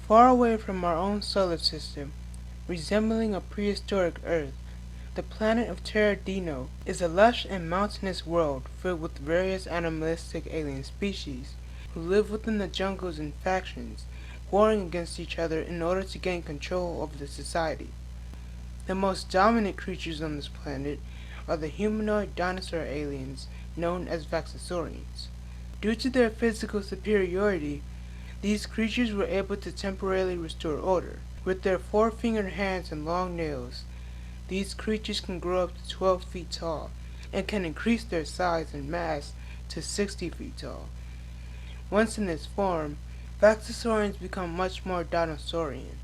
Far away from our own solar system, resembling a prehistoric Earth, the planet of Terradino is a lush and mountainous world filled with various animalistic alien species who live within the jungles in factions, warring against each other in order to gain control over the society. The most dominant creatures on this planet are the humanoid dinosaur aliens known as Vaxosaurians. Due to their physical superiority, these creatures were able to temporarily restore order. With their four-fingered hands and long nails, these creatures can grow up to 12 feet tall and can increase their size and mass to 60 feet tall. Once in this form, Vaxosaurians become much more dinosaurian,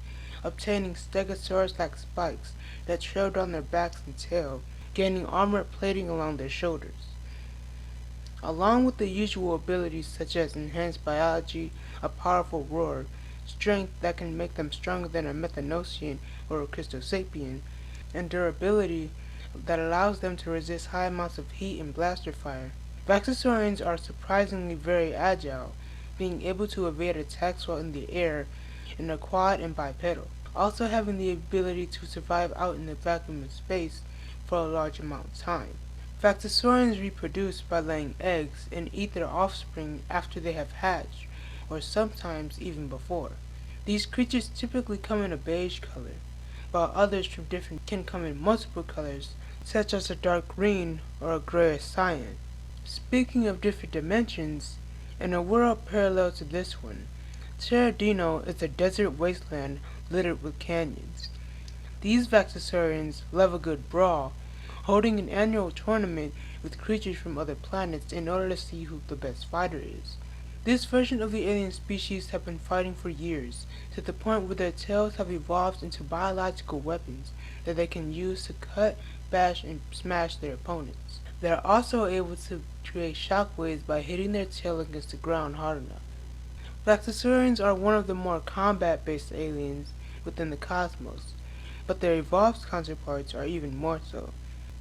obtaining stegosaurus-like spikes that trail down their backs and tail, gaining armored plating along their shoulders. Along with the usual abilities such as enhanced biology, a powerful roar, strength that can make them stronger than a methanosian or a crystosapien, and durability that allows them to resist high amounts of heat and blaster fire, Vaxosaurians are surprisingly very agile, being able to evade attacks while in the air and are quad and bipedal, also having the ability to survive out in the vacuum of space for a large amount of time. Vaxosaurians reproduce by laying eggs and eat their offspring after they have hatched, or sometimes even before. These creatures typically come in a beige color, while others from different can come in multiple colors, such as a dark green or a grayish cyan. Speaking of different dimensions, in a world parallel to this one, Terradino is a desert wasteland littered with canyons. These Vaxosaurians love a good brawl, holding an annual tournament with creatures from other planets in order to see who the best fighter is. This version of the alien species have been fighting for years, to the point where their tails have evolved into biological weapons that they can use to cut, bash, and smash their opponents. They are also able to create shockwaves by hitting their tail against the ground hard enough. Vaxosaurians are one of the more combat-based aliens within the cosmos, but their evolved counterparts are even more so.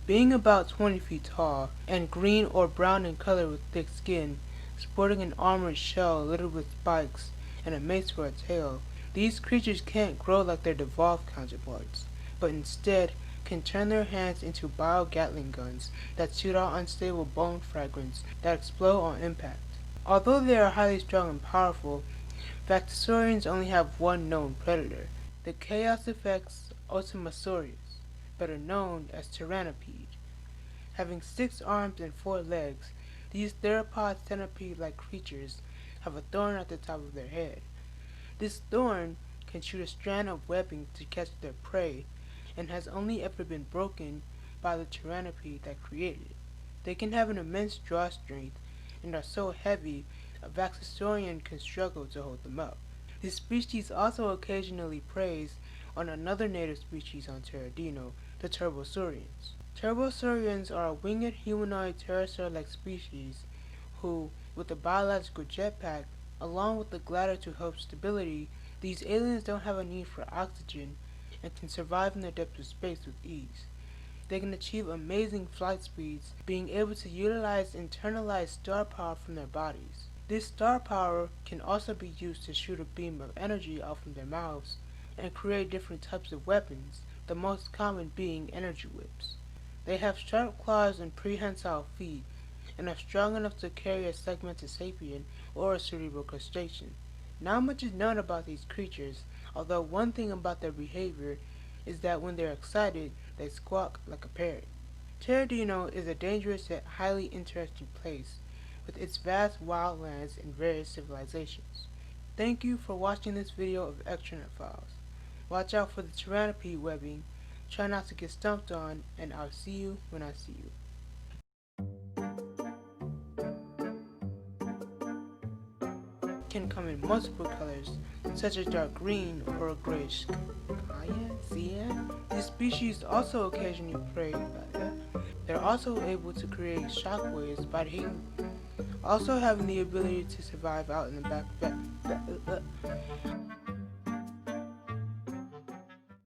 Being about 20 feet tall, and green or brown in color with thick skin, sporting an armored shell littered with spikes and a mace for a tail, these creatures can't grow like their devolved counterparts, but instead can turn their hands into bio-Gatling guns that shoot out unstable bone fragments that explode on impact. Although they are highly strong and powerful, Vaxosaurians only have one known predator, the Chaos Effects Ultimasaurus, better known as Tyrannopede. Having 6 arms and 4 legs, these theropod centipede-like creatures have a thorn at the top of their head. This thorn can shoot a strand of webbing to catch their prey, and has only ever been broken by the Tyrannopede that created it. They can have an immense draw strength, and are so heavy a Vaxosaurian can struggle to hold them up. This species also occasionally preys on another native species on Terradino, the Turbosaurians. Turbosaurians are a winged humanoid pterosaur-like species who, with a biological jetpack, along with the glider to help stability, these aliens don't have a need for oxygen and can survive in the depths of space with ease. They can achieve amazing flight speeds, being able to utilize internalized star power from their bodies. This star power can also be used to shoot a beam of energy out from their mouths and create different types of weapons, the most common being energy whips. They have sharp claws and prehensile feet, and are strong enough to carry a segmented sapien or a cerebral crustacean. Not much is known about these creatures, although one thing about their behavior is that when they're excited, they squawk like a parrot. Terradino is a dangerous yet highly interesting place, with its vast wildlands and various civilizations. Thank you for watching this video of Extranet Files. Watch out for the Tyrannopede webbing, try not to get stumped on, and I'll see you when I see you. Can come in multiple colors, such as dark green or a grayish cyan. This species also occasionally prey. They're also able to create shockwaves by hitting, also having the ability to survive out in the back